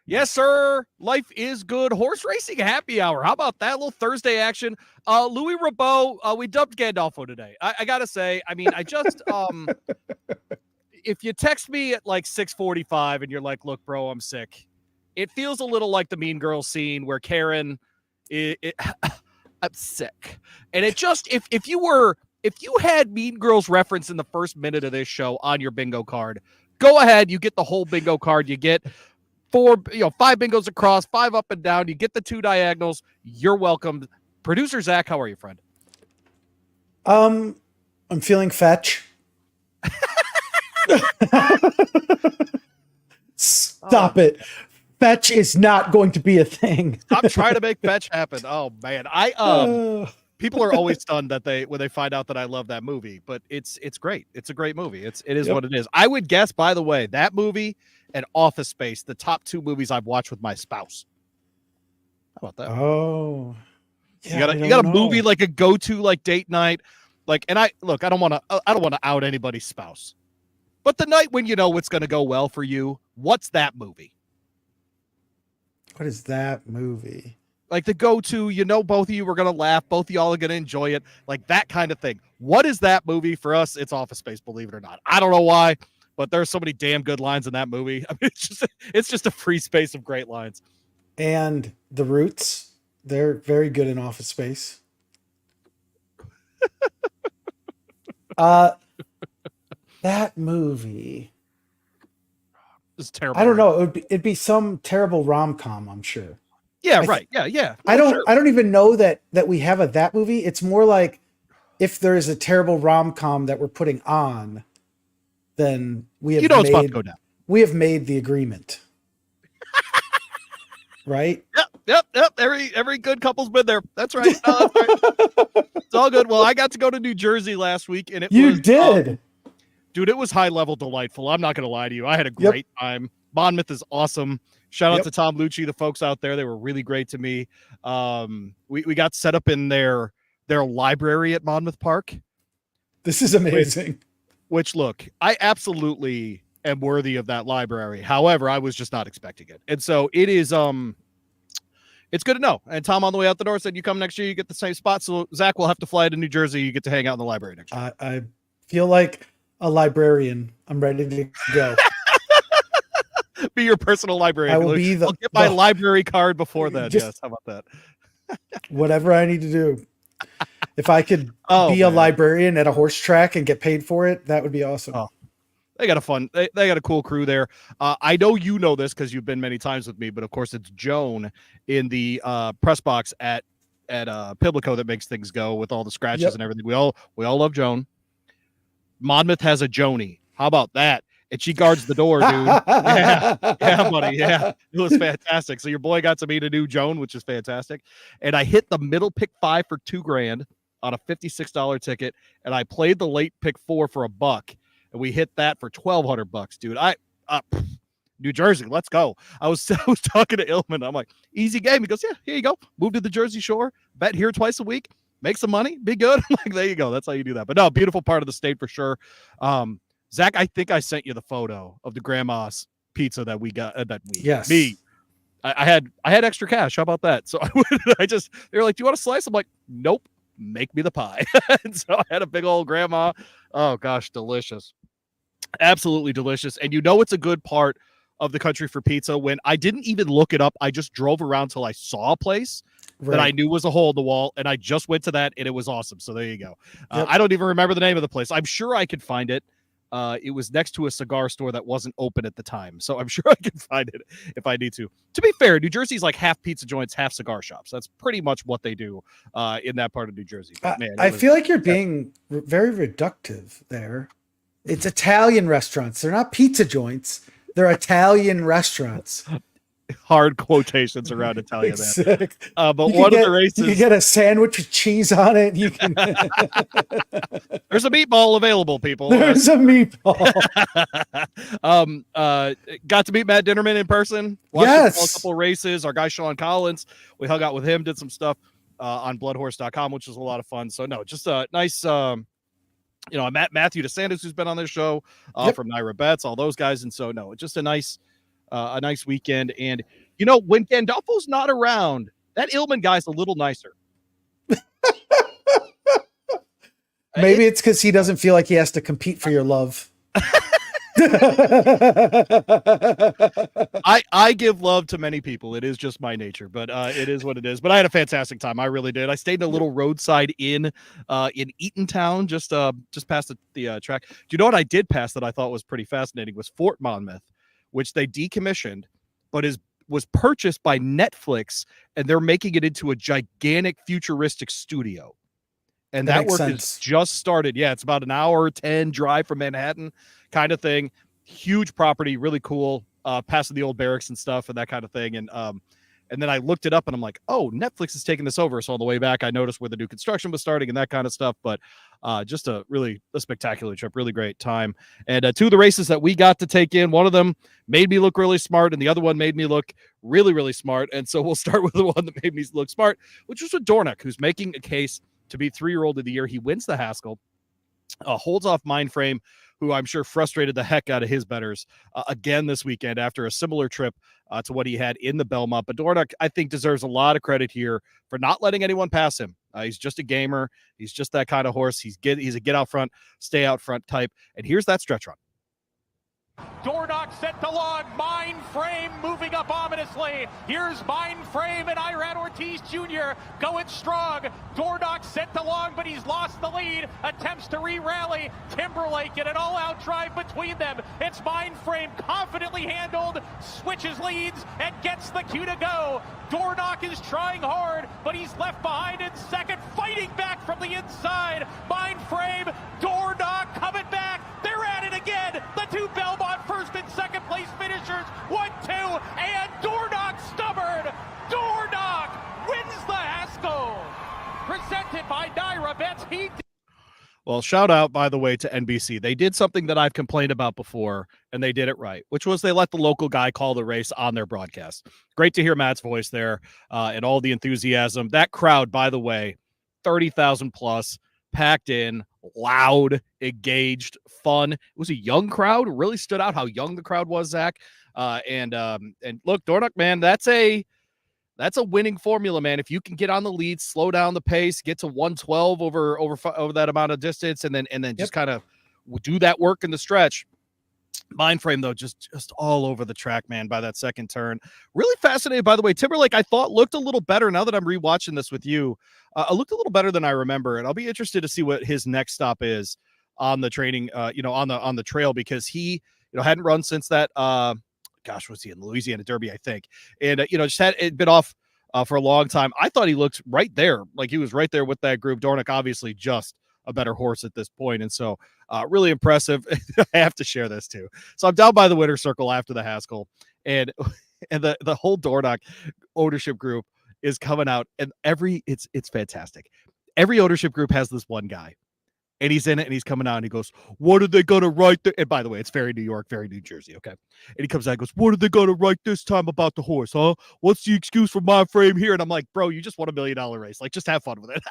Yes, sir. Life is good. Horse racing happy hour. How about that little Thursday action? Louis Rabot, we dubbed Gandolfo today. I gotta say, I mean, I just if you text me at like 6:45 and you're like, "Look, bro, I'm sick," it feels a little like the Mean Girls scene where Karen, I'm sick, and it just if you had Mean Girls reference in the first minute of this show on your bingo card, go ahead. You get the whole bingo card. You get 5 bingos across, 5 up and down. You get the 2 diagonals. You're welcome. Producer Zach, how are you, friend? I'm feeling fetch. Stop it. Fetch is not going to be a thing. I'm trying to make fetch happen. Oh man. People are always stunned that when they find out that I love that movie, but it's great. It's a great movie. It is what it is. I would guess, by the way, that movie and Office Space, the top 2 movies I've watched with my spouse. How about that? Oh, yeah, you got a movie like a go-to like date night, like. And I don't want to out anybody's spouse, but the night when you know what's going to go well for you, what's that movie? What is that movie? Like the go-to, both of you are going to laugh, both of y'all are going to enjoy it, like that kind of thing. What is that movie for us? It's Office Space, believe it or not. I don't know why, but there's so many damn good lines in that movie. I mean, it's just a free space of great lines. And The Roots, they're very good in Office Space. That movie. It's terrible. I don't know. It'd be some terrible rom-com, I'm sure. Yeah, right. Yeah. I don't even know that we have that movie. It's more like if there is a terrible rom-com that we're putting on, then we have it's about to go down. We have made the agreement. Right? Yep. Every good couple's been there. That's right. No, that's right. It's all good. Well, I got to go to New Jersey last week, and you did. Dude, it was high level delightful. I'm not going to lie to you. I had a great time. Monmouth is awesome. Shout out to Tom Lucci, the folks out there. They were really great to me. We got set up in their library at Monmouth Park. This is amazing. Which look, I absolutely am worthy of that library. However, I was just not expecting it. And so it is it's good to know. And Tom on the way out the door said, you come next year, you get the same spot. So Zach will have to fly to New Jersey. You get to hang out in the library next year. I feel like a librarian. I'm ready to go. Be your personal librarian. I'll get my library card before then. Yes, how about that? Whatever I need to do. If I could be a librarian at a horse track and get paid for it, that would be awesome. Oh, they got they got a cool crew there. I know you know this because you've been many times with me, but of course it's Joan in the press box at Pimlico that makes things go with all the scratches and everything. We all love Joan. Monmouth has a Joni. How about that? And she guards the door, dude. Yeah, buddy. Yeah, it was fantastic. So your boy got to meet a new Joan, which is fantastic. And I hit the middle pick 5 for $2,000 on a $56 ticket, and I played the late pick 4 for $1, and we hit that for $1,200, dude. New Jersey, let's go. I was talking to Illman. I'm like, easy game. He goes, yeah, here you go. Move to the Jersey Shore. Bet here twice a week. Make some money. Be good. I'm like, there you go. That's how you do that. But no, beautiful part of the state for sure. Zach, I think I sent you the photo of the grandma's pizza that we got that week. Yes. I had extra cash. How about that? So they were like, do you want a slice? I'm like, nope, make me the pie. And so I had a big old grandma. Oh gosh, delicious. Absolutely delicious. And it's a good part of the country for pizza when I didn't even look it up. I just drove around till I saw a place that I knew was a hole in the wall, and I just went to that, and it was awesome. So there you go. I don't even remember the name of the place. I'm sure I could find it. It was next to a cigar store that wasn't open at the time, so I'm sure I can find it if I need to. To be fair, New Jersey's like half pizza joints, half cigar shops. That's pretty much what they do in that part of New Jersey. But, man, I feel like you're being very reductive there. It's Italian restaurants. They're not pizza joints. They're Italian restaurants. Hard quotations around Italian. Exactly. But one of the races, you can get a sandwich with cheese on it. You can. There's a meatball available, people. There's a meatball. Got to meet Matt Dinnerman in person. Watched a couple of races. Our guy Sean Collins, we hung out with him, did some stuff on bloodhorse.com, which was a lot of fun. So no, just a nice. Matthew DeSantis, who's been on this show from Naira Bets, all those guys, and so no, just a nice a nice weekend. And, when Gandolfo's not around, that Illman guy's a little nicer. Maybe it's because he doesn't feel like he has to compete for your love. I give love to many people. It is just my nature, but it is what it is. But I had a fantastic time. I really did. I stayed in a little roadside inn in Eatontown, just past the track. Do you know what I did pass that I thought was pretty fascinating was Fort Monmouth, which they decommissioned, but was purchased by Netflix, and they're making it into a gigantic futuristic studio. And that work has just started. Yeah, it's about an hour 10 drive from Manhattan kind of thing. Huge property, really cool, past the old barracks and stuff and that kind of thing. And then I looked it up and I'm like, oh, Netflix is taking this over. So on the way back, I noticed where the new construction was starting and that kind of stuff. But just a spectacular trip, really great time. And two of the races that we got to take in, one of them made me look really smart and the other one made me look really, really smart. And so we'll start with the one that made me look smart, which was with Dornock, who's making a case to be 3-year-old of the year. He wins the Haskell, holds off Mindframe, who I'm sure frustrated the heck out of his betters again this weekend after a similar trip to what he had in the Belmont. But Dornock, I think, deserves a lot of credit here for not letting anyone pass him. He's just a gamer. He's just that kind of horse. He's a get out front, stay out front type. And here's that stretch run. Dornock set the log. Mindframe moving up ominously. Here's Mindframe and Iran Ortiz Jr. going strong. Dornock set the log, but he's lost the lead. Attempts to re-rally. Timberlake in an all-out drive between them. It's Mindframe confidently handled, switches leads, and gets the cue to go. Dornock is trying hard, but he's left behind in second, fighting back from the inside. Mindframe, Dornock coming back. They're at it again. The two Belmont first and second place finishers, 1-2, and Dornock stubborn. Dornock wins the Haskell. Presented by Naira Bets. Well, shout out, by the way, to NBC. They did something that I've complained about before, and they did it right, which was they let the local guy call the race on their broadcast. Great to hear Matt's voice there and all the enthusiasm. That crowd, by the way, 30,000 plus, packed in, loud, engaged, fun. It was a young crowd. It really stood out how young the crowd was, Zach. And look, Dornock, man, that's a winning formula, man. If you can get on the lead, slow down the pace, get to 112 over that amount of distance, and then just kind of do that work in the stretch. Mindframe, though, just all over the track, man, by that second turn. Really fascinated, by the way. Timberlake, I thought, looked a little better. Now that I'm rewatching this with you, looked a little better than I remember, and I'll be interested to see what his next stop is on the training, on the trail, because he, hadn't run since that. Was he in the Louisiana Derby, I think, and just had been off for a long time. I thought he looked right there, like he was right there with that group. Dornock, obviously, just a better horse at this point, and so really impressive. I have to share this too. So I'm down by the winner's circle after the Haskell, and the whole Dornock ownership group is coming out, and it's fantastic. Every ownership group has this one guy, and he's in it, and he's coming out, and he goes, "What are they gonna write?" And by the way, it's very New York, very New Jersey, okay? And he comes out and goes, "What are they gonna write this time about the horse, huh? What's the excuse for my frame here?" And I'm like, "Bro, you just won $1 million race. Like, just have fun with it."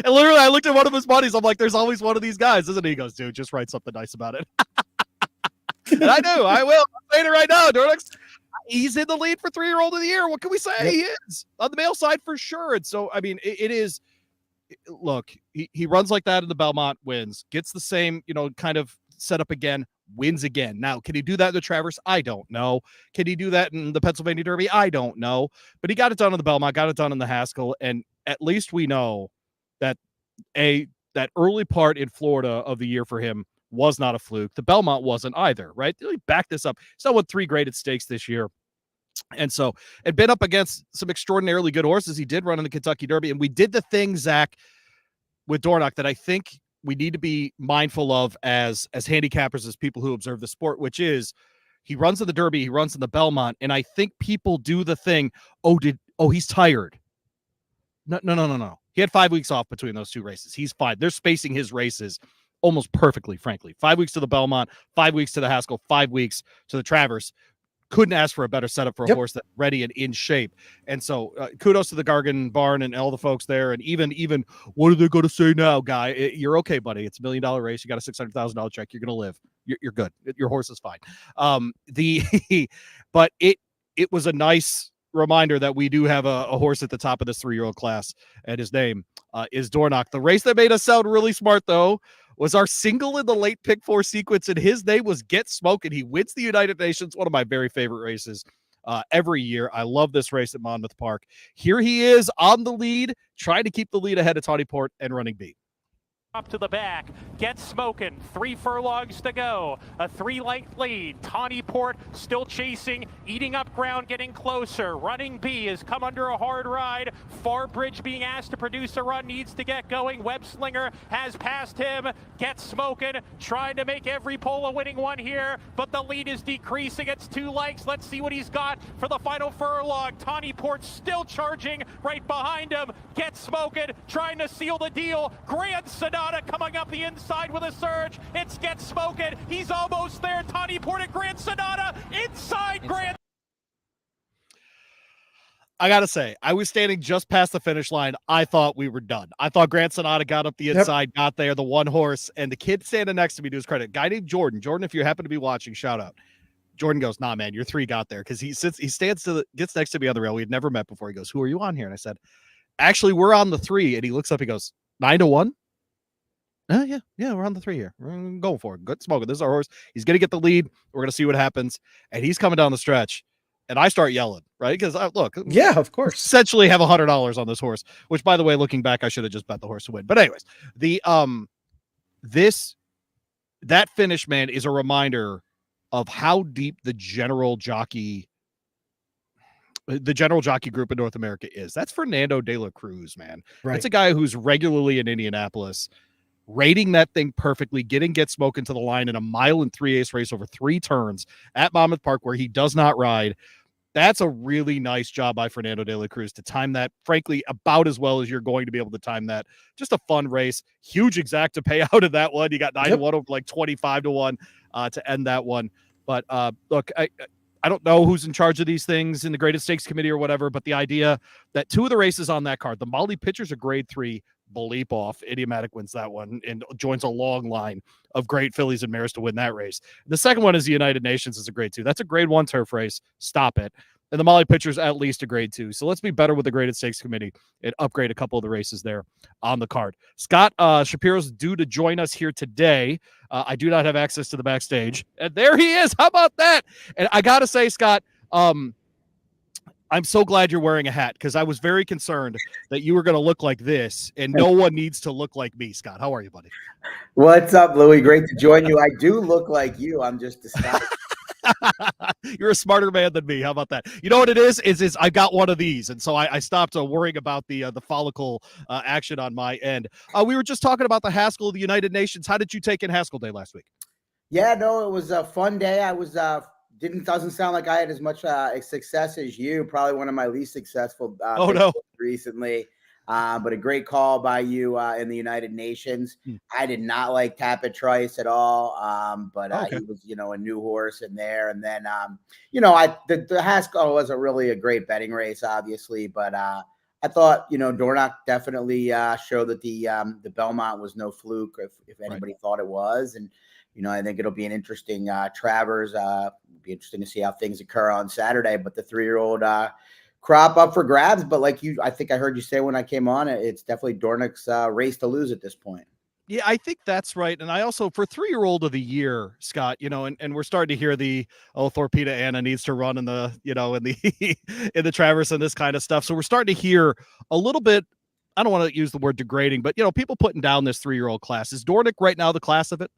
And literally, I looked at one of his buddies. I'm like, "There's always one of these guys, isn't he?" He goes, "Dude, just write something nice about it." And I do. I will. I'm saying it right now. Dornock's, he's in the lead for 3-year-old of the year. What can we say? Yep. He is on the male side for sure. And so, I mean, it is. Look, he runs like that in the Belmont, wins, gets the same, kind of setup again, wins again. Now, can he do that in the Travers? I don't know. Can he do that in the Pennsylvania Derby? I don't know. But he got it done in the Belmont, got it done in the Haskell, and at least we know that that early part in Florida of the year for him was not a fluke. The Belmont wasn't either, right? He backed this up. He's not won 3 graded stakes this year. And so, and been up against some extraordinarily good horses. He did run in the Kentucky Derby, and we did the thing, Zach, with Dornock that I think we need to be mindful of as handicappers, as people who observe the sport, which is he runs in the Derby, he runs in the Belmont, and I think people do the thing, he's tired. No. He had 5 weeks off between those 2 races. He's fine. They're spacing his races almost perfectly, frankly. 5 weeks to the Belmont, 5 weeks to the Haskell, 5 weeks to the Travers. Couldn't ask for a better setup for a horse that's ready and in shape. And so kudos to the Gargan barn and all the folks there. And even what are they going to say now, guy? You're okay, buddy. It's $1 million race. You got a $600,000 check. You're going to live. you're good. Your horse is fine. But it was a nice reminder that we do have a horse at the top of this 3-year-old class, and his name is Dornoch. The race that made us sound really smart, though, was our single in the late pick 4 sequence, and his name was Get Smokin'. He wins the United Nations, one of my very favorite races every year. I love this race at Monmouth Park. Here he is on the lead, trying to keep the lead ahead of Tawny Port and running B. Up to the back, Get Smokin', 3 furlongs to go, a 3-length lead. Tawny Port still chasing, eating up ground, getting closer. Running B has come under a hard ride. Farbridge being asked to produce a run, needs to get going. Web Slinger has passed him. Get Smokin', trying to make every pole a winning one here, but the lead is decreasing. It's 2 lengths. Let's see what he's got for the final furlong. Tawny Port still charging right behind him. Get Smokin', trying to seal the deal. Grand Sonata coming up the inside with a surge. It's Get Smokin'. He's almost there. Tawny Port and Grand Sonata inside Grand. I got to say, I was standing just past the finish line. I thought we were done. I thought Grand Sonata got up the inside, got there, the one horse, and the kid standing next to me, to his credit, guy named Jordan. Jordan, if you happen to be watching, shout out. Jordan goes, nah, man, your 3 got there. Because he gets next to me on the rail. We had never met before. He goes, who are you on here? And I said, actually, we're on the 3. And he looks up, he goes, 9-1? Yeah, we're on the 3 here. We're going for it. Good Smoking. This is our horse. He's going to get the lead. We're going to see what happens. And he's coming down the stretch. And I start yelling, right? Because look, yeah, of course, essentially have $100 on this horse, which, by the way, looking back, I should have just bet the horse to win. But anyways, that finish, man, is a reminder of how deep the general jockey group in North America is. That's Fernando de la Cruz, man. Right. That's a guy who's regularly in Indianapolis, rating that thing perfectly, Get Smokin' to the line in a 1 3/8 race over 3 turns at Monmouth Park, where he does not ride. That's a really nice job by Fernando de la Cruz to time that, frankly, about as well as you're going to be able to time that. Just a fun race. Huge exacta payout of that one. You got 9-1 over like 25-1 to end that one. But look, I don't know who's in charge of these things in the Graded Stakes Committee or whatever, but the idea that 2 of the races on that card, the Molly Pitcher's a grade 3, bleep off. Idiomatic wins that one and joins a long line of great fillies and mares to win that race. The second one is the United Nations is a grade 2. That's a grade 1 turf race. Stop it. And the Molly Pitcher's at least a grade 2. So let's be better with the Graded Stakes Committee and upgrade a couple of the races there on the card. Scott Shapiro's due to join us here today. I do not have access to the backstage. And there he is. How about that? And I got to say, Scott, I'm so glad you're wearing a hat, because I was very concerned that you were going to look like this, and no one needs to look like me. Scott, how are you, buddy? What's up, Louie? Great to join you. I do look like you. I'm just disguised. You're a smarter man than me. How about that? You know what it is I got one of these, and so I stopped worrying about the follicle action on my end. We were just talking about the Haskell of the United Nations. How did you take in Haskell Day last week? Yeah, no, it was a fun day. I was doesn't sound like I had as much success as you. Probably one of my least successful recently. But a great call by you in the United Nations. I did not like Tapit Trice at all. But he was, a new horse in there. And then, the Haskell wasn't really a great betting race, obviously. But I thought, Dornoch definitely showed that the Belmont was no fluke, if anybody thought it was. And, I think it'll be an interesting Travers. It'll be interesting to see how things occur on Saturday. But the 3-year-old crop up for grabs. But I think I heard you say when I came on, it's definitely Dornoch's race to lose at this point. Yeah, I think that's right. And I also, for 3-year-old of the year, Scott, and we're starting to hear Thorpeda Anna needs to run in the, in the Travers and this kind of stuff. So we're starting to hear a little bit, I don't want to use the word degrading, but, people putting down this 3-year-old class. Is Dornoch right now the class of it?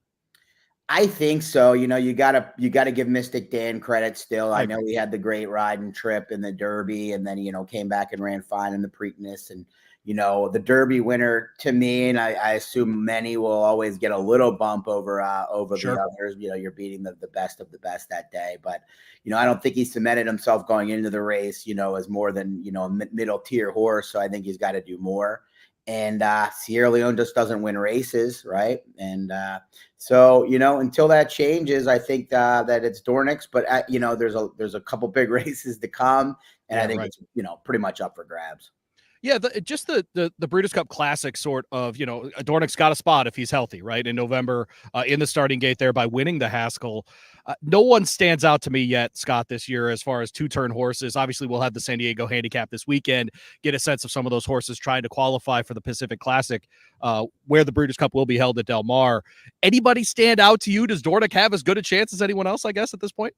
I think so. You gotta give Mystic Dan credit still. I know he had the great ride and trip in the Derby, and then came back and ran fine in the Preakness. And the Derby winner, to me, and I assume many will always get a little bump over the others. You're beating the best of the best that day, but I don't think he cemented himself going into the race. As more than a middle tier horse. So I think he's got to do more. And Sierra Leone just doesn't win races, right? And so until that changes, I think that it's Dornoch's. But there's a couple big races to come, and I think it's pretty much up for grabs. Yeah, just the Breeders' Cup Classic sort of, Dornick's got a spot if he's healthy, right, in November in the starting gate there by winning the Haskell. No one stands out to me yet, Scott, this year as far as two-turn horses. Obviously, we'll have the San Diego Handicap this weekend, get a sense of some of those horses trying to qualify for the Pacific Classic, where the Breeders' Cup will be held at Del Mar. Anybody stand out to you? Does Dornick have as good a chance as anyone else, I guess, at this point?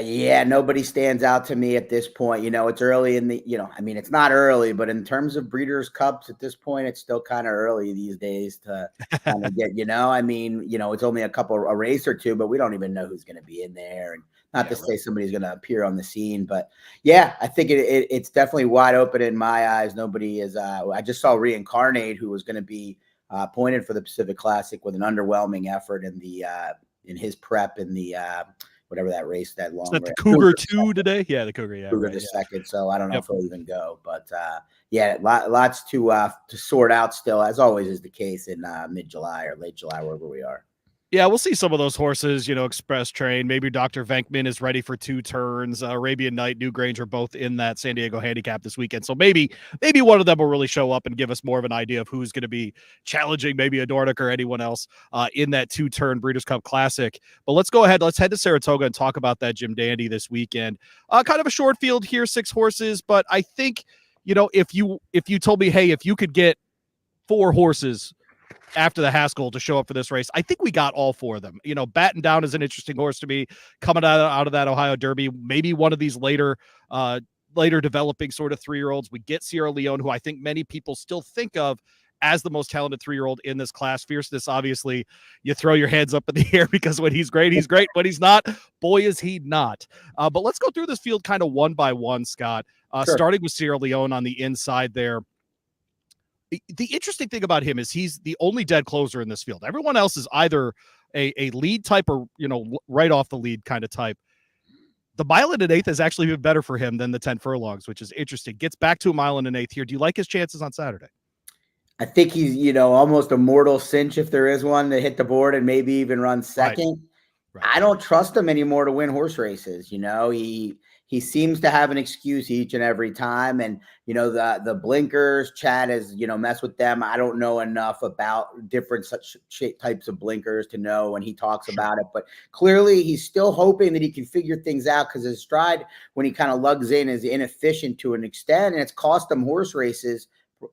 Yeah, nobody stands out to me at this point. It's early in the, it's not early, but in terms of Breeders' Cups at this point, it's still kind of early these days to kind of get, it's only a race or two, but we don't even know who's going to be in there. And not to say somebody's going to appear on the scene, but yeah, I think it's definitely wide open in my eyes. Nobody is, I just saw Reincarnate, who was going to be appointed for the Pacific Classic with an underwhelming effort in his prep in the, whatever that race, that long. Is that the Cougar 2 today? Yeah, the Cougar. Yeah, Cougar the second. So I don't know if he'll even go, but lots to sort out still, as always is the case in mid-July or late July, wherever we are. Yeah, we'll see some of those horses, express train. Maybe Dr. Venkman is ready for 2 turns. Arabian Night, New Grange are both in that San Diego Handicap this weekend. So maybe one of them will really show up and give us more of an idea of who's going to be challenging maybe a Dornick or anyone else in that 2-turn Breeders' Cup Classic. But let's go ahead. Let's head to Saratoga and talk about that Jim Dandy this weekend. Kind of a short field here, 6 horses. But I think, if you told me, hey, if you could get 4 horses after the Haskell to show up for this race, I think we got all 4 of them. Batten Down is an interesting horse to me coming out of that Ohio Derby. Maybe one of these later developing sort of 3-year-olds. We get Sierra Leone, who I think many people still think of as the most talented 3-year-old in this class. Fierceness, obviously, you throw your hands up in the air because when he's great. When he's not, boy, is he not. But let's go through this field kind of one by one, Scott, Sure. starting with Sierra Leone on the inside there. The interesting thing about him is he's the only dead closer in this field. Everyone else is either a lead type or, right off the lead kind of type. The 1 1/8 has actually been better for him than the 10 furlongs, which is interesting. Gets back to a 1 1/8 here. Do you like his chances on Saturday? I think he's, almost a mortal cinch if there is one to hit the board and maybe even run second. Right. I don't trust him anymore to win horse races. He seems to have an excuse each and every time. And, the blinkers, Chad has, messed with them. I don't know enough about different such types of blinkers to know when he talks about it. But clearly he's still hoping that he can figure things out because his stride, when he kind of lugs in, is inefficient to an extent. And it's cost him horse races.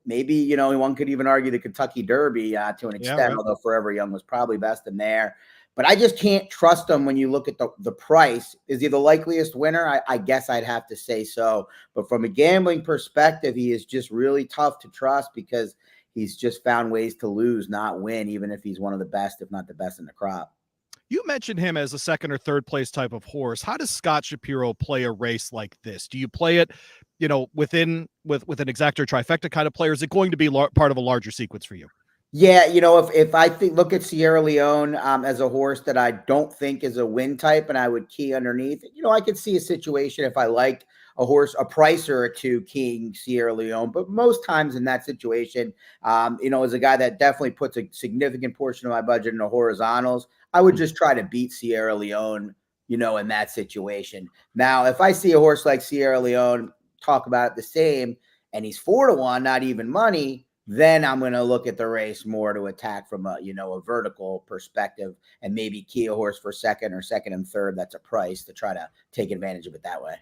Maybe, one could even argue the Kentucky Derby to an extent, although Forever Young was probably best in there. But I just can't trust him when you look at the price. Is he the likeliest winner? I guess I'd have to say so. But from a gambling perspective, he is just really tough to trust because he's just found ways to lose, not win, even if he's one of the best, if not the best in the crop. You mentioned him as a 2nd or 3rd place type of horse. How does Scott Shapiro play a race like this? Do you play it, with an exactor trifecta kind of player? Is it going to be part of a larger sequence for you? Yeah, if I look at Sierra Leone as a horse that I don't think is a win type, and I would key underneath, I could see a situation if I like a horse, a pricer or 2 keying Sierra Leone. But most times in that situation, as a guy that definitely puts a significant portion of my budget into horizontals, I would just try to beat Sierra Leone, in that situation. Now, if I see a horse like Sierra Leone, talk about it the same, and he's 4-1, not even money, then I'm going to look at the race more to attack from a vertical perspective and maybe key a horse for 2nd or 2nd and 3rd. That's a price to try to take advantage of it that way.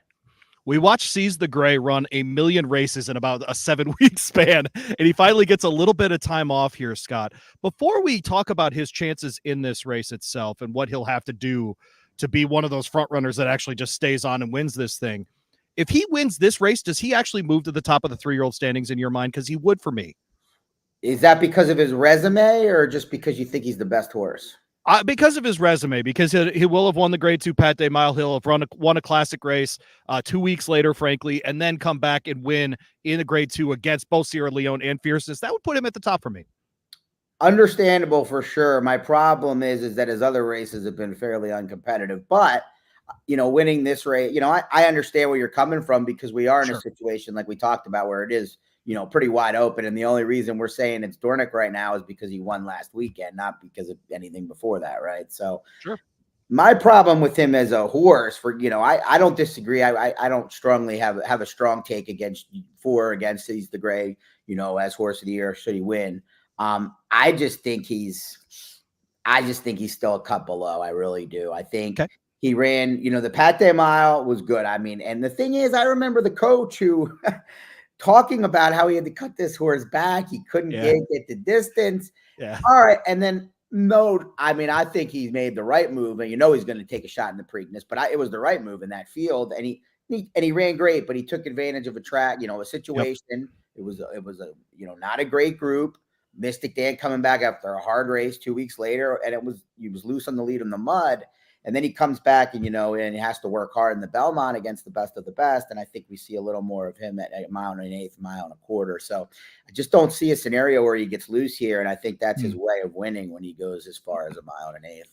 We watched Seize the Gray run 1 million races in about a 7-week span, and he finally gets a little bit of time off here, Scott. Before we talk about his chances in this race itself and what he'll have to do to be one of those front runners that actually just stays on and wins this thing, if he wins this race, does he actually move to the top of the 3-year-old standings in your mind? Because he would for me. Is that because of his resume or just because you think he's the best horse? Because of his resume, because he will have won the Grade 2 Pat Day Mile. He'll have won a classic race 2 weeks later, frankly, and then come back and win in the Grade 2 against both Sierra Leone and Fierceness. That would put him at the top for me. Understandable for sure. My problem is that his other races have been fairly uncompetitive, but winning this race, I understand where you're coming from because we are in a situation like we talked about where it is, pretty wide open. And the only reason we're saying it's Dornick right now is because he won last weekend, not because of anything before that. Right. So sure. My problem with him as a horse, I don't disagree. I don't strongly have a strong take against he's the gray, as horse of the year, should he win. I just think he's still a cut below. I really do. I think he ran, the Pate Mile was good. I mean, and the thing is, I remember the coach who talking about how he had to cut this horse back. He couldn't get the distance. Yeah. All right. And then, no, I mean, I think he made the right move, and he's going to take a shot in the Preakness, but it was the right move in that field, and he ran great, but he took advantage of a track, a situation. Yep. It was a not a great group. Mystic Dan coming back after a hard race 2 weeks later, and he was loose on the lead in the mud. And then he comes back and he has to work hard in the Belmont against the best of the best. And I think we see a little more of him at a mile and an eighth, mile and a quarter. So I just don't see a scenario where he gets loose here. And I think that's his way of winning when he goes as far as a mile and an eighth.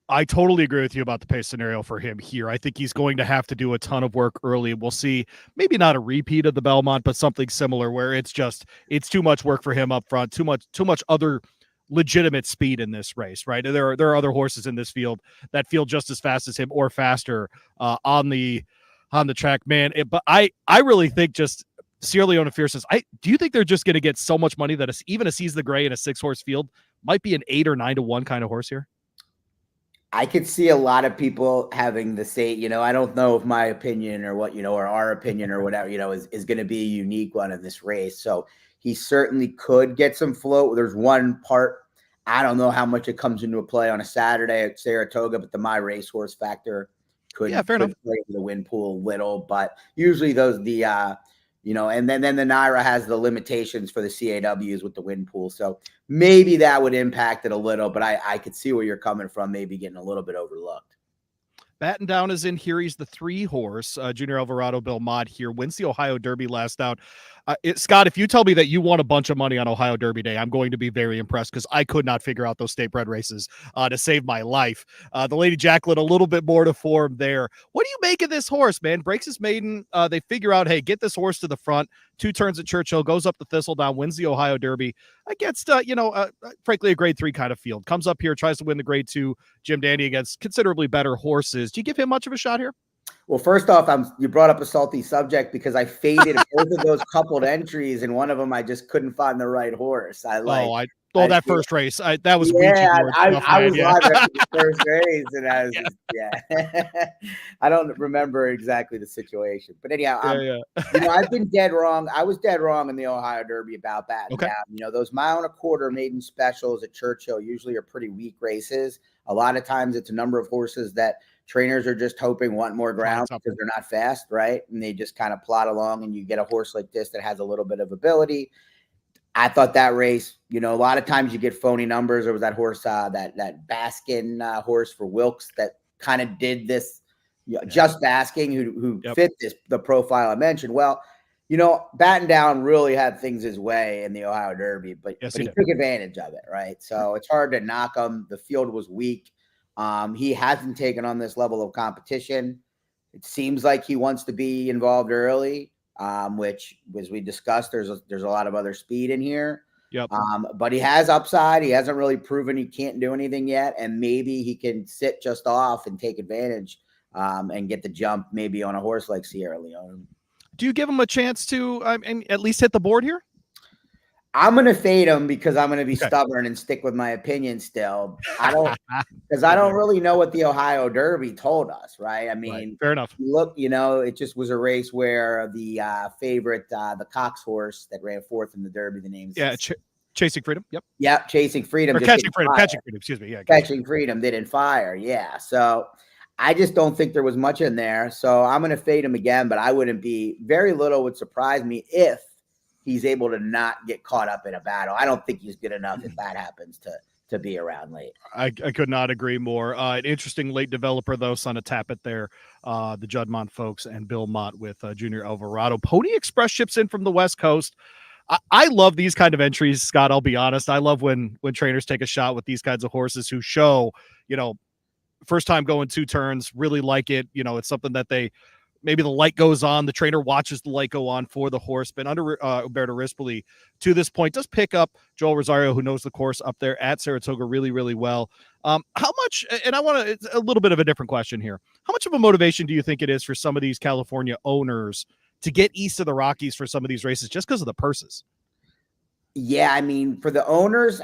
I totally agree with you about the pace scenario for him here. I think he's going to have to do a ton of work early. We'll see maybe not a repeat of the Belmont, but something similar where it's too much work for him up front, too much other legitimate speed in this race, right? There are other horses in this field that feel just as fast as him or faster on the track, man. But I really think just Sierra Leone Fierces, do you think they're just going to get so much money that even a Seize the Gray in a 6-horse field might be an 8 or 9 to 1 kind of horse here? I could see a lot of people having the same, I don't know if my opinion or what, or our opinion or whatever, is going to be a unique one in this race. So he certainly could get some float. There's one part, I don't know how much it comes into a play on a Saturday at Saratoga, but the My Racehorse factor could play the win pool a little. But usually and then the Naira has the limitations for the CAWs with the win pool. So maybe that would impact it a little, but I could see where you're coming from, maybe getting a little bit overlooked. Batten Down is in here. He's the 3-horse. Junior Alvarado Belmont here wins the Ohio Derby last out. Scott, if you tell me that you won a bunch of money on Ohio Derby Day, I'm going to be very impressed because I could not figure out those state bred races to save my life. The Lady Jacqueline, a little bit more to form there. What do you make of this horse, man? Breaks his maiden. They figure out, hey, get this horse to the front. 2 turns at Churchill, goes up the Thistledown, wins the Ohio Derby against, frankly, a grade 3 kind of field. Comes up here, tries to win the grade 2 Jim Dandy against considerably better horses. Do you give him much of a shot here? Well, first off, you brought up a salty subject because I faded both of those coupled entries, and one of them I just couldn't find the right horse. That first race, that was I was live at the first race, and I was I don't remember exactly the situation, but anyhow, I've been dead wrong. I was dead wrong in the Ohio Derby about Batten Down. Those mile and a quarter maiden specials at Churchill usually are pretty weak races. A lot of times, it's a number of horses that trainers are just hoping want more ground because they're not fast, right? And they just kind of plod along, and you get a horse like this that has a little bit of ability. I thought that race, a lot of times you get phony numbers. There was that horse, that Baskin horse for Wilkes that kind of did this, just Basking, who fit the profile I mentioned. Well, Batten Down really had things his way in the Ohio Derby, but he took advantage of it, right? So it's hard to knock him. The field was weak. He hasn't taken on this level of competition. It seems like he wants to be involved early, which, as we discussed, there's a lot of other speed in here. Yep. But he has upside. He hasn't really proven he can't do anything yet, and maybe he can sit just off and take advantage and get the jump maybe on a horse like Sierra Leone. Do you give him a chance to at least hit the board here? I'm going to fade him because I'm going to be stubborn and stick with my opinion still. I don't really know what the Ohio Derby told us, right? I mean, fair enough. Look, it just was a race where the favorite, the Cox horse that ran fourth in the Derby, the name's Chasing Freedom. Yep. Yep. Chasing Freedom. Or Catching Freedom. Catching Freedom. Excuse me. Yeah. Catching Freedom didn't fire. Yeah. So I just don't think there was much in there. So I'm going to fade him again, but very little would surprise me if he's able to not get caught up in a battle. I don't think he's good enough if that happens to be around late. I could not agree more. An interesting late developer, though, son of Tappet there. The Judd folks and Bill Mott with Junior Alvarado. Pony Express ships in from the West Coast. I love these kind of entries, Scott. I'll be honest. I love when trainers take a shot with these kinds of horses who show, first time going 2 turns, really like it. It's something that they maybe the light goes on, the trainer watches the light go on for the horse. Been under Umberto Rispoli to this point. Does pick up Joel Rosario, who knows the course up there at Saratoga really, really well. How much, and it's a little bit of a different question here. How much of a motivation do you think it is for some of these California owners to get east of the Rockies for some of these races just because of the purses? Yeah, I mean, for the owners,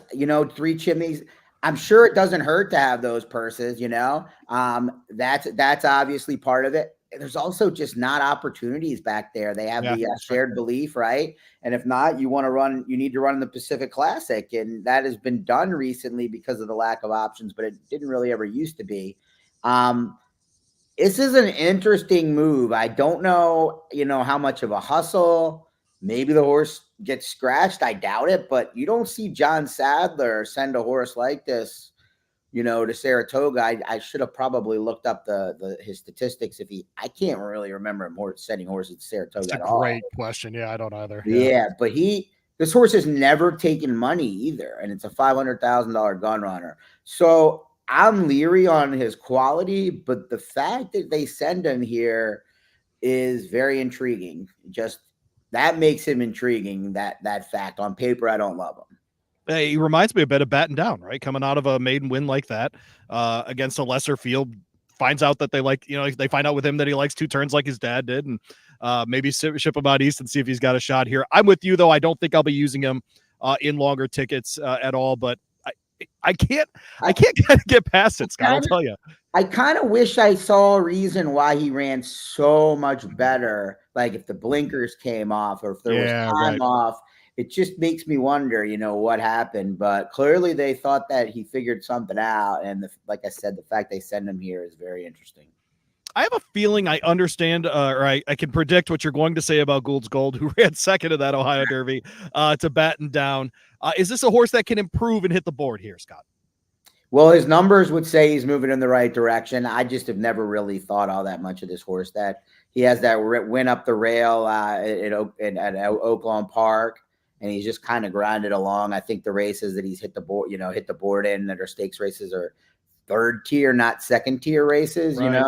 Three Chimneys, I'm sure it doesn't hurt to have those purses, that's obviously part of it. There's also just not opportunities back there. They have the shared belief, right? And if not, you need to run in the Pacific Classic. And that has been done recently because of the lack of options, but it didn't really ever used to be. This is an interesting move. I don't know, how much of a hustle. Maybe the horse gets scratched. I doubt it, but you don't see John Sadler send a horse like this, to Saratoga. I should have probably looked up his statistics. I can't really remember him sending horses to Saratoga. That's a great question. Yeah, I don't either. Yeah, but this horse has never taken money either, and it's a $500,000 gun runner. So I'm leery on his quality, but the fact that they send him here is very intriguing. Just that makes him intriguing. That fact on paper, I don't love him. He reminds me a bit of Batten Down, right? Coming out of a maiden win like that against a lesser field, finds out that they find out with him that he likes two turns like his dad did, and maybe ship him out east and see if he's got a shot here. I'm with you though. I don't think I'll be using him in longer tickets at all, but I can't kind of get past it, Scott. I'll tell you. I kind of wish I saw a reason why he ran so much better. Like if the blinkers came off or if there was time off, it just makes me wonder, what happened. But clearly they thought that he figured something out. And like I said, the fact they send him here is very interesting. I have a feeling I understand, or I can predict what you're going to say about Gould's Gold, who ran second in that Ohio Derby to Batten Down. Is this a horse that can improve and hit the board here, Scott? Well, his numbers would say he's moving in the right direction. I just have never really thought all that much of this horse. That he has that win up the rail at Oaklawn Park, and he's just kind of grinded along. I think the races that he's hit the board in that are stakes races are third tier, not second tier races. Right.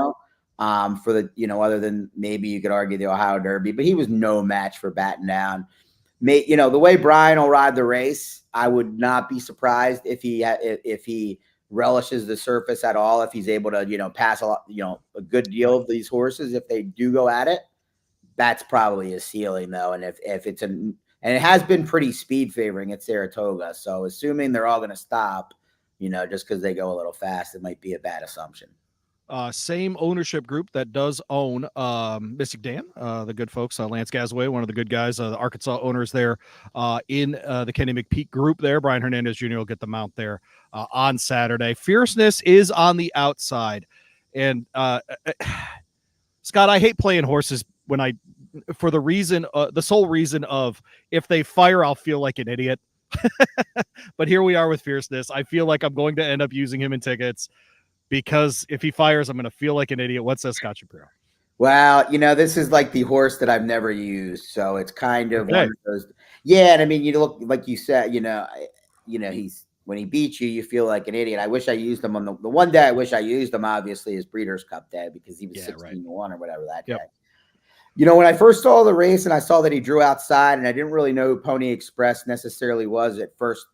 For the other than maybe you could argue the Ohio Derby, but he was no match for Batten Down. The way Brian will ride the race, I would not be surprised if he relishes the surface at all. If he's able to pass a good deal of these horses, if they do go at it, that's probably his ceiling though. And if it's and it has been pretty speed favoring at Saratoga, so assuming they're all going to stop, just because they go a little fast, it might be a bad assumption. Same ownership group that does own Mystic Dan, the good folks, Lance Gasaway, one of the good guys, the Arkansas owners there in the Kenny McPeak group there. Brian Hernandez Jr. will get the mount there on Saturday. Fierceness is on the outside. And Scott, I hate playing horses for the sole reason of if they fire, I'll feel like an idiot. But here we are with Fierceness. I feel like I'm going to end up using him in tickets, because if he fires, I'm going to feel like an idiot. What's that, Scott Shapiro? Well, this is like the horse that I've never used, so it's kind of one of those. Yeah, and I mean, you look like you said, he's when he beats you, you feel like an idiot. I wish I used him on the one day. I wish I used him, obviously, is Breeders' Cup Day, because he was 16-1 or whatever that day. When I first saw the race and I saw that he drew outside, and I didn't really know who Pony Express necessarily was at first,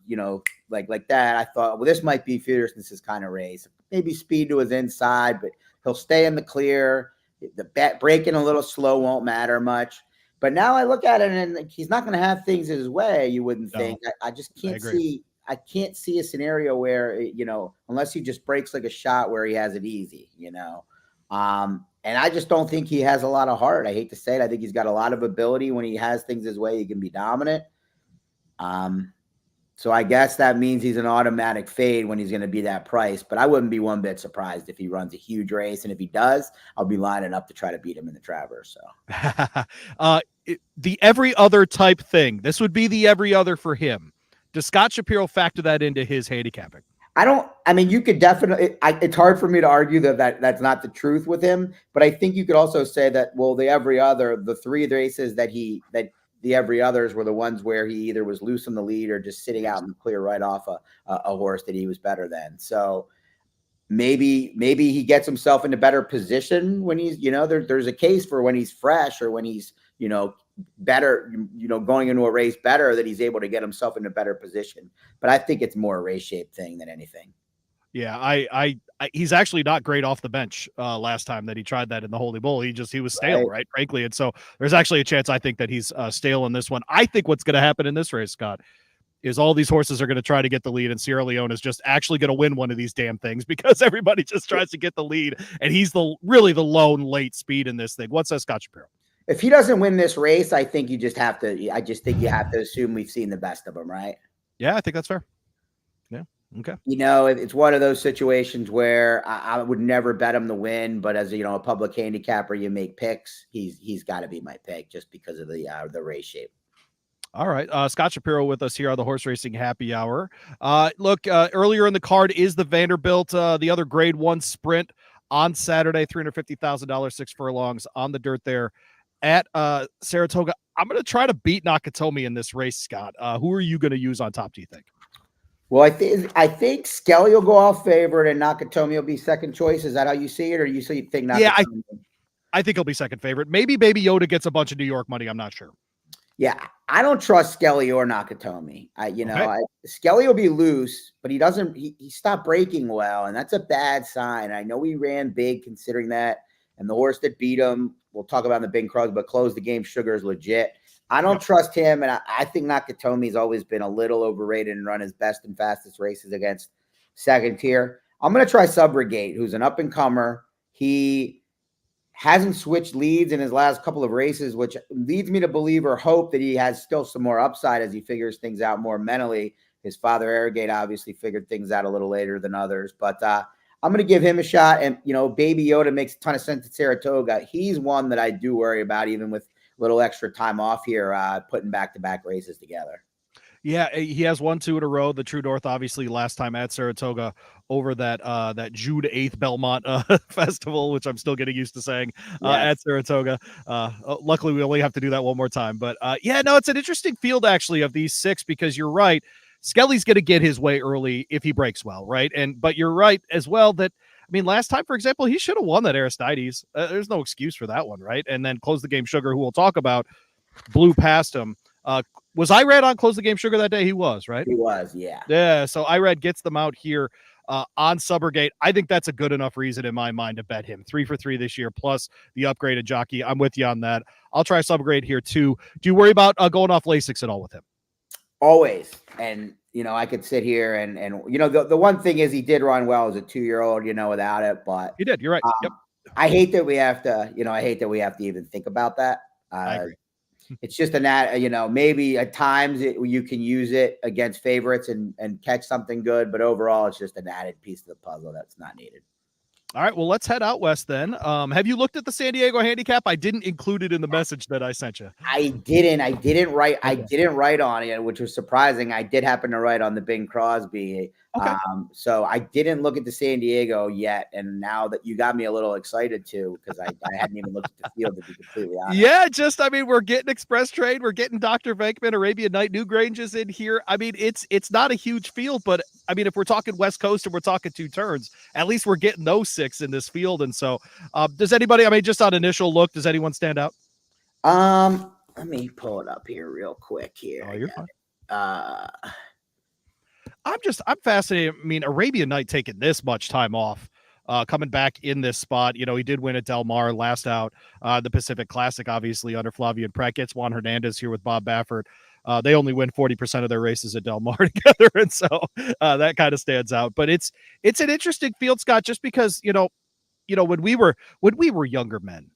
like that, I thought, well, this might be Fierceness's kind of race. Maybe speed to his inside, but he'll stay in the clear. The breaking a little slow won't matter much. But now I look at it, and he's not going to have things his way, you wouldn't think. I just can't see. I can't see a scenario where, unless he just breaks like a shot, where he has it easy, and I just don't think he has a lot of heart. I hate to say it. I think he's got a lot of ability. When he has things his way, he can be dominant. So I guess that means he's an automatic fade when he's going to be that price. But I wouldn't be one bit surprised if he runs a huge race. And if he does, I'll be lining up to try to beat him in the Traverse. So the every other type thing. This would be the every other for him. Does Scott Shapiro factor that into his handicapping? You could definitely, it's hard for me to argue that's not the truth with him, but I think you could also say that, well, the three races the every others were the ones where he either was loose in the lead or just sitting out in the clear right off a horse that he was better than. So maybe he gets himself into better position when he's, there's a case for when he's fresh or when he's, better, going into a race better, that he's able to get himself into a better position. But I think it's more a race shape thing than anything. Yeah, I he's actually not great off the bench last time that he tried that in the Holy Bull. He was stale, right? Frankly. And so there's actually a chance I think that he's stale in this one. I think what's going to happen in this race, Scott, is all these horses are going to try to get the lead, and Sierra Leone is just actually going to win one of these damn things because everybody just tries to get the lead, and he's really the lone late speed in this thing. What says Scott Shapiro? If he doesn't win this race, I think you just have to. I just think you have to assume we've seen the best of him, right? Yeah, I think that's fair. Yeah. Okay. It's one of those situations where I would never bet him to win, but as a public handicapper, you make picks. He's got to be my pick just because of the race shape. All right. Scott Shapiro with us here on the Horse Racing Happy Hour. Look, earlier in the card is the Vanderbilt, the other Grade 1 sprint on Saturday, $350,000, 6 furlongs on the dirt there at Saratoga. I'm going to try to beat Nakatomi in this race, Scott. Who are you going to use on top, do you think? Well, I think Skelly will go off favorite and Nakatomi will be second choice. Is that how you see it, or you think Nakatomi? Yeah, I think he'll be second favorite. Maybe Baby Yoda gets a bunch of New York money. I'm not sure. Yeah, I don't trust Skelly or Nakatomi. Skelly will be loose, but he stopped breaking well, and that's a bad sign. I know he ran big considering that, and the horse that beat him, we'll talk about in the Big Cross, but closed the game. Sugar is legit. I don't trust him, and I think Nakatomi's always been a little overrated and run his best and fastest races against second tier. I'm going to try Subrogate, who's an up-and-comer. He hasn't switched leads in his last couple of races, which leads me to believe or hope that he has still some more upside as he figures things out more mentally. His father, Arrogate, obviously figured things out a little later than others. But I'm going to give him a shot. And, Baby Yoda makes a ton of sense at Saratoga. He's one that I do worry about, even with a little extra time off here, putting back-to-back races together. Yeah, he has 1-2 in a row. The True North, obviously, last time at Saratoga over that June 8th Belmont festival, which I'm still getting used to saying at Saratoga. Luckily, we only have to do that one more time. But it's an interesting field, actually, of these 6, because you're right. Skelly's going to get his way early if he breaks well, right? But you're right as well that, last time, for example, he should have won that Aristides. There's no excuse for that one, right? And then Close the Game Sugar, who we'll talk about, blew past him. Was Irad on Close the Game Sugar that day? He was, right? He was, yeah. Yeah, so Irad gets them out here on Subrogate. I think that's a good enough reason in my mind to bet him. 3 for 3 this year, plus the upgraded jockey. I'm with you on that. I'll try Subrogate here, too. Do you worry about going off Lasix at all with him? Always. And, I could sit here and the one thing is he did run well as a 2-year-old, without it. But he did. You're right. Yep. I hate that we have to, even think about that. I agree. It's just maybe at times you can use it against favorites and catch something good, but overall it's just an added piece of the puzzle that's not needed. All right, well, let's head out west then. Have you looked at the San Diego handicap? I didn't include it in the message that I sent you. I didn't write on it, which was surprising. I did happen to write on the Bing Crosby. Okay. So I didn't look at the San Diego yet, and now that you got me a little excited too, because I hadn't even looked at the field, to be completely honest. Yeah, we're getting Express Trade, we're getting Dr. Venkman, Arabian Night, Newgrange is in here. It's not a huge field, but if we're talking West Coast and we're talking 2 turns, at least we're getting those 6 in this field. And so, does anybody? Just on initial look, does anyone stand out? Let me pull it up here real quick. Here, oh, you're fine. I'm fascinated. Arabian Night taking this much time off, coming back in this spot. He did win at Del Mar last out, the Pacific Classic, obviously under Flavian Pratt. Gets Juan Hernandez here with Bob Baffert. They only win 40% of their races at Del Mar together, and so that kind of stands out. But it's an interesting field, Scott, just because when we were younger men,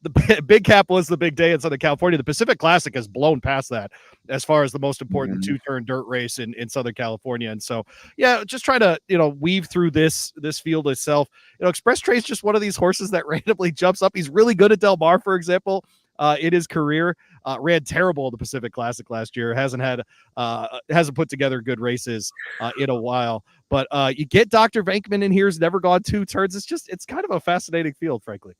the Big Cap was the big day in Southern California. The Pacific Classic has blown past that as far as the most important 2-turn dirt race in Southern California. And so, just try to, weave through this field itself. Express Trade's just one of these horses that randomly jumps up. He's really good at Del Mar, for example, in his career. Ran terrible in the Pacific Classic last year. Hasn't put together good races in a while. But you get Dr. Venkman in here, who's never gone 2 turns. It's kind of a fascinating field, frankly.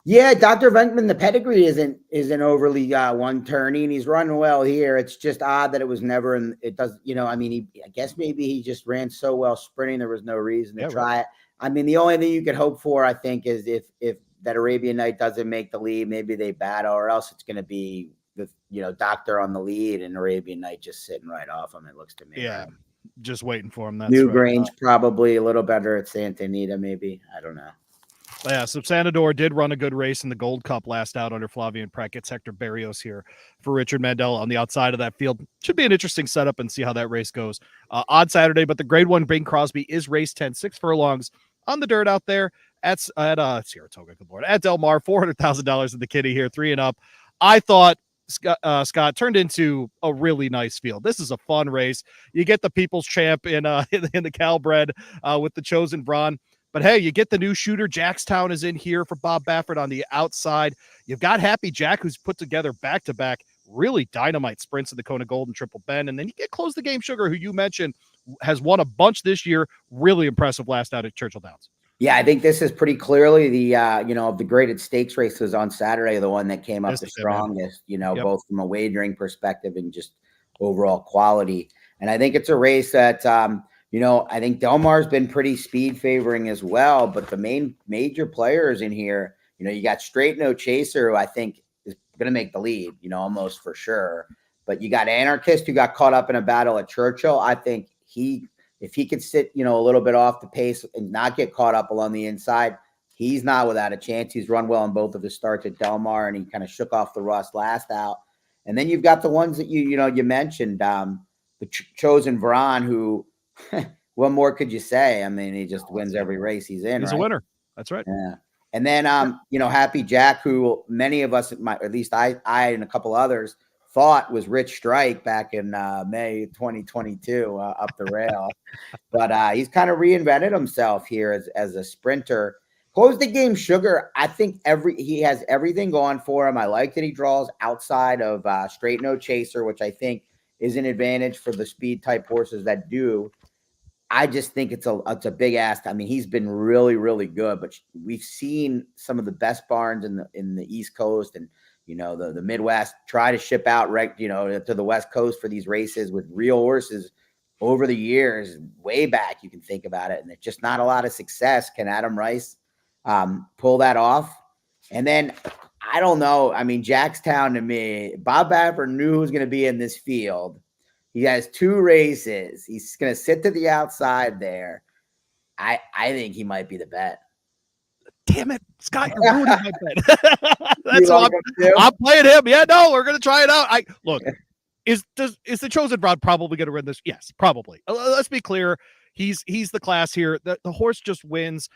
Yeah, Dr. Venkman, the pedigree isn't overly one turny, and he's running well here. It's just odd that it was never in. It does, I mean, I guess maybe he just ran so well sprinting, there was no reason to try it. I mean, the only thing you could hope for, I think, is if that Arabian Night doesn't make the lead, maybe they battle, or else it's going to be with Doctor on the lead and Arabian Night just sitting right off him. It looks to me. Yeah, right? Just waiting for him. That's Newgrange right. probably a little better at Santa Anita, maybe. I don't know. Yeah, so Sanador did run a good race in the Gold Cup last out under Flavian Prat. Gets Hector Barrios here for Richard Mandel on the outside of that field. Should be an interesting setup and see how that race goes on Saturday. But the Grade 1 Bing Crosby is race 10, 6 furlongs on the dirt out there at Saratoga. Good Lord, at Del Mar, $400,000 in the kitty here, 3 and up. I thought Scott turned into a really nice field. This is a fun race. You get the People's Champ in the Calbred with the Chosen Brawn. But hey, you get the new shooter. Jackstown is in here for Bob Baffert on the outside. You've got Happy Jack, who's put together back-to-back really dynamite sprints in the Kona Gold and Triple Bend. And then you get Close the Game Sugar, who you mentioned has won a bunch this year. Really impressive last out at Churchill Downs. Yeah, I think this is pretty clearly the, of the graded stakes races on Saturday, the one that came up the strongest, both from a wagering perspective and just overall quality. And I think it's a race that, I think Del Mar's been pretty speed favoring as well, but the main major players in here, you got Straight No Chaser, who I think is going to make the lead, almost for sure. But you got Anarchist, who got caught up in a battle at Churchill. I think if he could sit, a little bit off the pace and not get caught up along the inside, he's not without a chance. He's run well in both of his starts at Del Mar, and he kind of shook off the rust last out. And then you've got the ones that you mentioned, the Chosen Brawn, who what more could you say? I mean, he just wins every race he's in. He's a winner. That's right. Yeah. And then, Happy Jack, who many of us, at least I and a couple others, thought was Rich Strike back in May 2022 up the rail. But he's kind of reinvented himself here as a sprinter. Close the Game Sugar, I think he has everything going for him. I like that he draws outside of Straight No Chaser, which I think is an advantage for the speed type horses that do. I just think it's a big ask. I mean, he's been really, really good, but we've seen some of the best barns in the East Coast and the Midwest try to ship out to the West Coast for these races with real horses over the years, way back. You can think about it, and it's just not a lot of success. Can Adam Rice pull that off? And then I don't know. I mean, Jackstown, to me, Bob Baffert knew who was going to be in this field. He has 2 races. He's going to sit to the outside there. I think he might be the bet. Damn it, Scott, you're ruining my bet. That's why I'm playing him. Yeah, no, we're going to try it out. Look, is the Chosen Brawn probably going to win this? Yes, probably. Let's be clear. He's the class here. The horse just wins.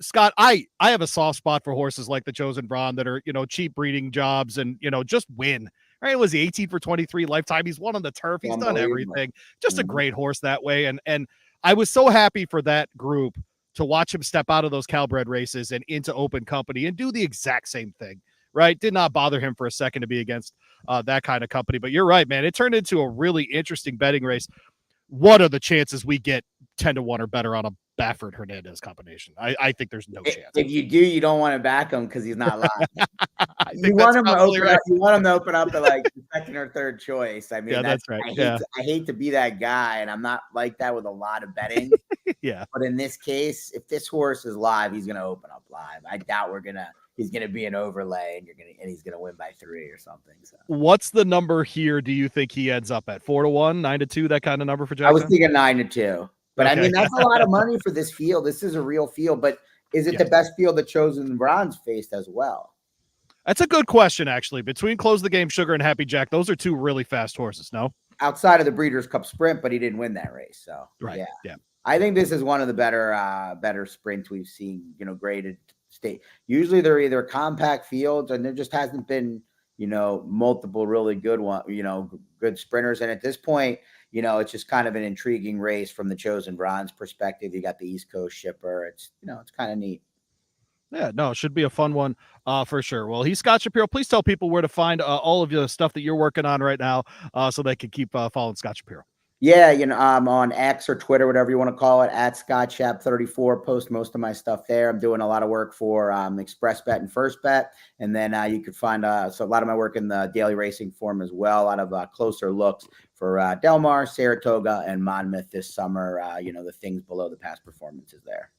Scott, I have a soft spot for horses like the Chosen Brawn that are, cheap breeding jobs and, just win. Right? Was he 18 for 23 lifetime? He's won on the turf. He's done everything. Just a great horse that way. And I was so happy for that group to watch him step out of those Calbred races and into open company and do the exact same thing. Right? Did not bother him for a second to be against that kind of company. But you're right, man. It turned into a really interesting betting race. What are the chances we get 10-1 or better on a Baffert Hernandez combination? I think there's no chance. If you do, you don't want to back him because he's not live. You want him to open up at like the second or third choice. I mean, that's right. I hate to be that guy, and I'm not like that with a lot of betting. Yeah. But in this case, if this horse is live, he's going to open up live. I doubt he's going to be an overlay and he's going to win by 3 or something. So what's the number here? Do you think he ends up at 4-1, 9-2, that kind of number for Jackson? I was thinking 9-2. But okay. I mean, that's a lot of money for this field. This is a real field, but is it the best field that Chosen Brawn's faced as well? That's a good question, actually. Between Close the Game Sugar and Happy Jack, those are 2 really fast horses, no? Outside of the Breeders' Cup Sprint, but he didn't win that race. So, right. Yeah. I think this is one of the better sprints we've seen, graded state. Usually they're either compact fields and there just hasn't been, multiple really good good sprinters. And at this point, it's just kind of an intriguing race from the Chosen Brawn's perspective. You got the East Coast shipper. It's, it's kind of neat. Yeah, no, it should be a fun one for sure. Well, he's Scott Shapiro. Please tell people where to find all of the stuff that you're working on right now so they can keep following Scott Shapiro. Yeah, I'm on X or Twitter, whatever you want to call it, at Scott Shap 34. Post most of my stuff there. I'm doing a lot of work for Express Bet and First Bet, and then you could find so a lot of my work in the daily racing form as well. A lot of closer looks for Del Mar, Saratoga, and Monmouth this summer. The things below the past performances there.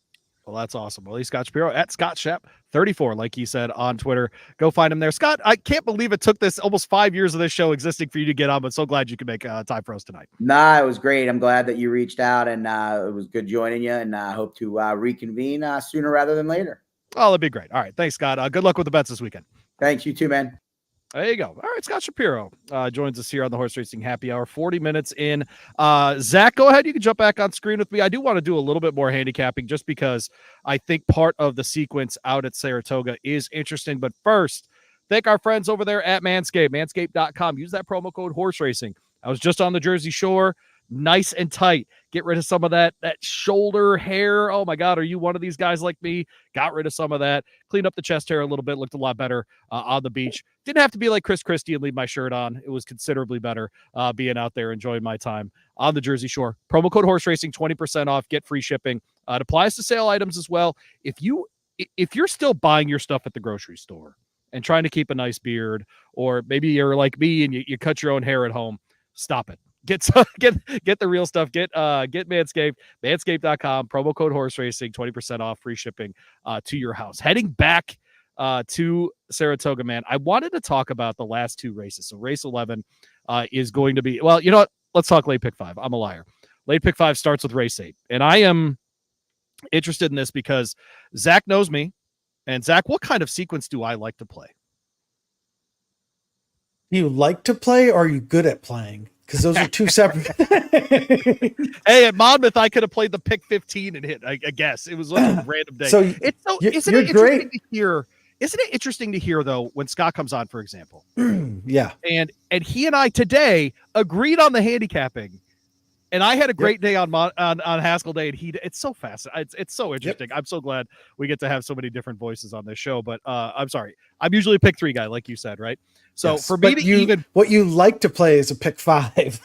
Well, that's awesome. Well, he's Scott Shapiro at Scott Shep 34, like he said on Twitter. Go find him there. Scott, I can't believe it took this almost 5 years of this show existing for you to get on, but so glad you could make time for us tonight. Nah, it was great. I'm glad that you reached out, and it was good joining you, and I hope to reconvene sooner rather than later. Oh, that'd be great. All right. Thanks, Scott. Good luck with the bets this weekend. Thanks. You too, man. There you go. All right, Scott Shapiro joins us here on the Horse Racing Happy Hour, 40 minutes in. Zach, go ahead. You can jump back on screen with me. I do want to do a little bit more handicapping just because I think part of the sequence out at Saratoga is interesting. But first, thank our friends over there at Manscaped, manscaped.com. Use that promo code Horse Racing. I was just on the Jersey Shore. Nice and tight. Get rid of some of that shoulder hair. Oh my God, are you one of these guys like me? Got rid of some of that. Cleaned up the chest hair a little bit. Looked a lot better on the beach. Didn't have to be like Chris Christie and leave my shirt on. It was considerably better being out there enjoying my time on the Jersey Shore. Promo code Horse Racing, 20% off. Get free shipping. It applies to sale items as well. If you're still buying your stuff at the grocery store and trying to keep a nice beard, or maybe you're like me and you cut your own hair at home, stop it. Get the real stuff. Get Manscaped, manscaped.com, promo code Horse Racing, 20% off, free shipping to your house. Heading back to Saratoga, man, I wanted to talk about the last two races. So race 11 is going to be, well, you know what? Let's talk late pick 5. I'm a liar. Late pick 5 starts with race 8. And I am interested in this because Zach knows me. And Zach, what kind of sequence do I like to play? You like to play, or are you good at playing? Because those are two separate. Hey, at Monmouth, I could have played the pick 15 and hit. I guess it was like a random day. So isn't it interesting to hear? Isn't it interesting to hear though when Scott comes on, for example? Yeah, and he and I today agreed on the handicapping, and I had a great day on Haskell Day, and it's so fast. It's so interesting. Yep. I'm so glad we get to have so many different voices on this show. But I'm sorry, I'm usually a pick 3 guy, like you said, right? So yes, for me what you like to play is a pick 5.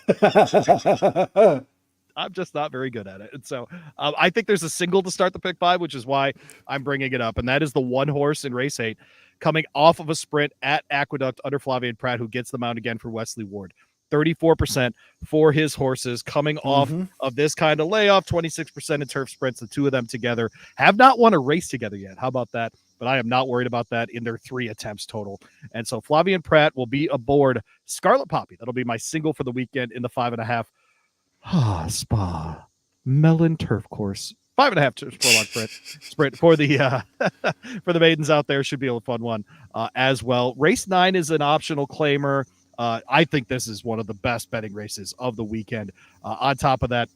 I'm just not very good at it. And so I think there's a single to start the pick 5, which is why I'm bringing it up. And that is the one horse in race 8 coming off of a sprint at Aqueduct under Flavien Prat, who gets the mount again for Wesley Ward. 34% for his horses coming off of this kind of layoff, 26% in turf sprints. The two of them together have not won a race together yet. How about that? But I am not worried about that in their 3 attempts total. And so Flavien Prat will be aboard Scarlet Poppy. That'll be my single for the weekend in the 5.5 Spa Melon Turf Course. 5.5 furlong sprint for the for the maidens out there. Should be a fun one as well. Race 9 is an optional claimer. I think this is one of the best betting races of the weekend. On top of that,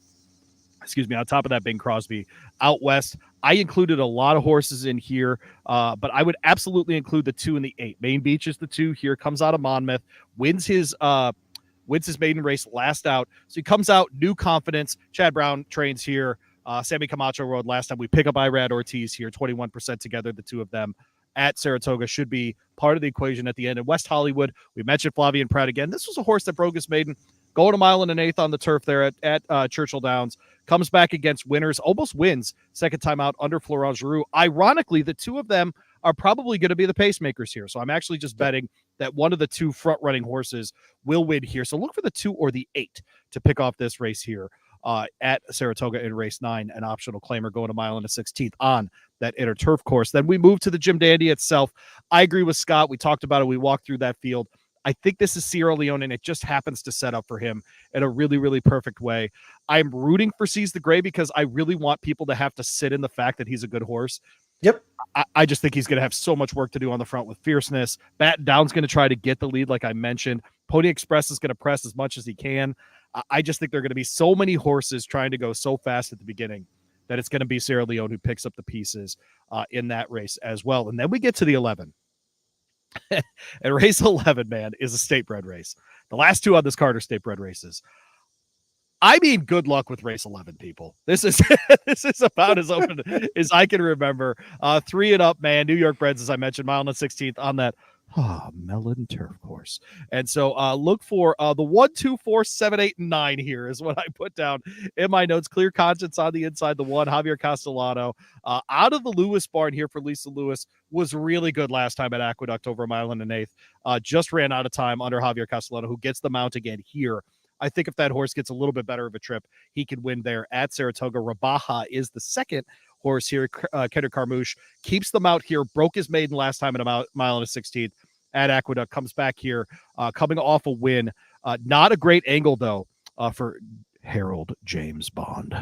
Bing Crosby out west. I included a lot of horses in here, but I would absolutely include the 2 and the 8. Main Beach is the 2 here, comes out of Monmouth, wins his maiden race last out. So he comes out, new confidence. Chad Brown trains here. Sammy Camacho rode last time. We pick up Irad Ortiz here, 21% together, the two of them at Saratoga should be part of the equation at the end. In West Hollywood, we mentioned Flavien Prat again. This was a horse that broke his maiden, going a mile and an eighth on the turf there at Churchill Downs. Comes back against winners, almost wins second time out under Florent Giroux. Ironically, the two of them are probably going to be the pacemakers here. So I'm actually just betting that one of the 2 front-running horses will win here. So look for the 2 or the 8 to pick off this race here at Saratoga in race 9, an optional claimer going a mile and a 16th on that inner turf course. Then we move to the Jim Dandy itself. I agree with Scott. We talked about it. We walked through that field. I think this is Sierra Leone, and it just happens to set up for him in a really, really perfect way. I'm rooting for Seize the Gray because I really want people to have to sit in the fact that he's a good horse. Yep. I just think he's going to have so much work to do on the front with fierceness. Batten Down's going to try to get the lead, like I mentioned. Pony Express is going to press as much as he can. I just think there are going to be so many horses trying to go so fast at the beginning that it's going to be Sierra Leone who picks up the pieces in that race as well. And then we get to the 11. And race 11, man, is a state bred race. The last 2 on this card are state bred races. I mean, good luck with race 11, people. This is about as open as I can remember. 3 and up, man. New York breds, as I mentioned, mile and 16th on that Melon Turf Course. And so look for the 1, 2, 4, 7, 8, and 9 here is what I put down in my notes. Clear Conscience on the inside, the 1, Javier Castellano. Out of the Lewis barn here for Lisa Lewis was really good last time at Aqueduct over a mile and an eighth. Just ran out of time under Javier Castellano, who gets the mount again here. I think if that horse gets a little bit better of a trip, he could win there at Saratoga. Rabaja is the second horse here. Kendrick Carmouche keeps them out here, broke his maiden last time at a mile and a 16th at Aqueduct, comes back here, coming off a win. Not a great angle, though, for Harold James Bond.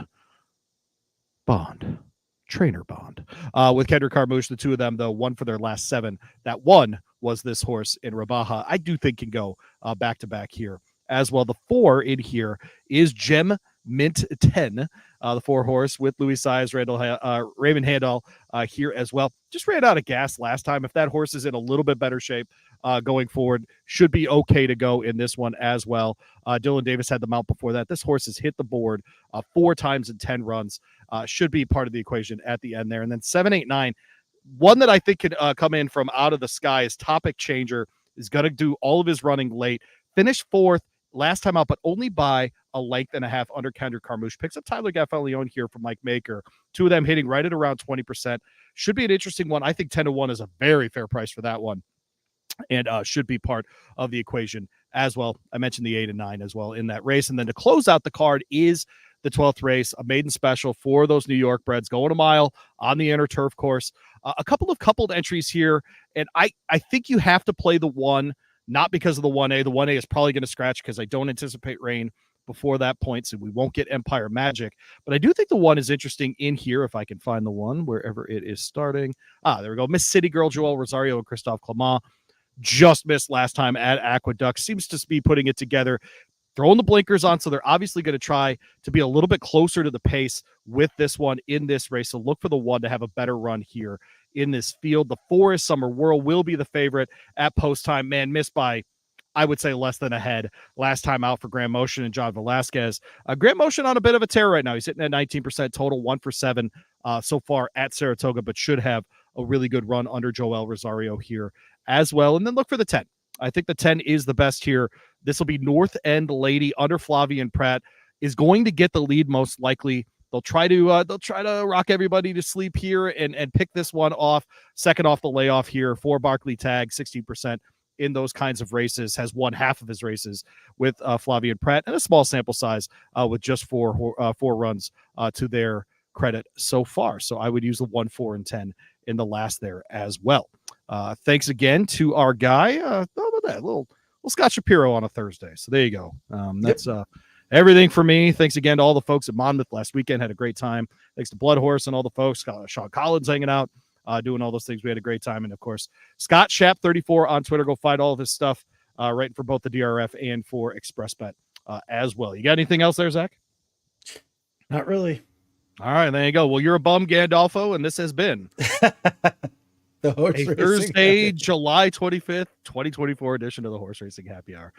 Trainer Bond. With Kendrick Carmouche, the two of them, though, one for their last 7. That one was this horse in Rabaja. I do think can go back-to-back here as well. The 4 in here is Gem Mint 10, the 4 horse with Louis Size, Raymond Handel here as well. Just ran out of gas last time. If that horse is in a little bit better shape going forward, should be okay to go in this one as well. Dylan Davis had the mount before that. This horse has hit the board 4 times in 10 runs. Should be part of the equation at the end there. And then 7, 8, 9, one that I think could come in from out of the sky is Topic Changer. Is going to do all of his running late. Finished 4th last time out, but only by a length and a half under Kendrick Carmouche. Picks up Tyler Gaffalione here from Mike Maker. 2 of them hitting right at around 20%. Should be an interesting one. I think 10-1 is a very fair price for that one, and should be part of the equation as well. I mentioned the 8 and 9 as well in that race. And then to close out the card is the 12th race, a maiden special for those New York breds, going a mile on the inner turf course. A couple of coupled entries here, and I think you have to play the 1, not because of the 1A. The 1A is probably going to scratch because I don't anticipate rain before that point, so we won't get Empire Magic. But I do think the 1 is interesting in here, if I can find the 1, wherever it is starting. There we go. Miss City Girl, Joel Rosario, and Christophe Clement. Just missed last time at Aqueduct. Seems to be putting it together, throwing the blinkers on, so they're obviously going to try to be a little bit closer to the pace with this one in this race. So look for the 1 to have a better run here in this field. The 4 is Summer Whirl, will be the favorite at post time. Man, missed by, I would say, less than a head last time out for Grand Motion and John Velasquez. Grand Motion on a bit of a tear right now. He's hitting at 19% total, 1 for 7 so far at Saratoga, but should have a really good run under Joel Rosario here as well. And then look for the 10. I think the 10 is the best here. This will be North End Lady under Flavian Pratt. Is going to get the lead most likely. They'll try to rock everybody to sleep here and pick this one off. Second off the layoff here for Barkley Tag, 16% in those kinds of races. Has won half of his races with Flavian Pratt, and a small sample size with just 4 runs to their credit so far. So I would use the 1, 4, and 10 in the last there as well. Thanks again to our guy. How about that? Little Scott Shapiro on a Thursday. So there you go. That's everything for me. Thanks again to all the folks at Monmouth last weekend. Had a great time. Thanks to Blood Horse and all the folks. Sean Collins hanging out, doing all those things. We had a great time. And of course, Scott Shap 34 on Twitter. Go find all of his stuff writing for both the DRF and for ExpressBet as well. You got anything else there, Zach? Not really. All right, there you go. Well, you're a bum, Gandolfo, and this has been the horse Thursday, July 25th, 2024 edition of the Horse Racing Happy Hour.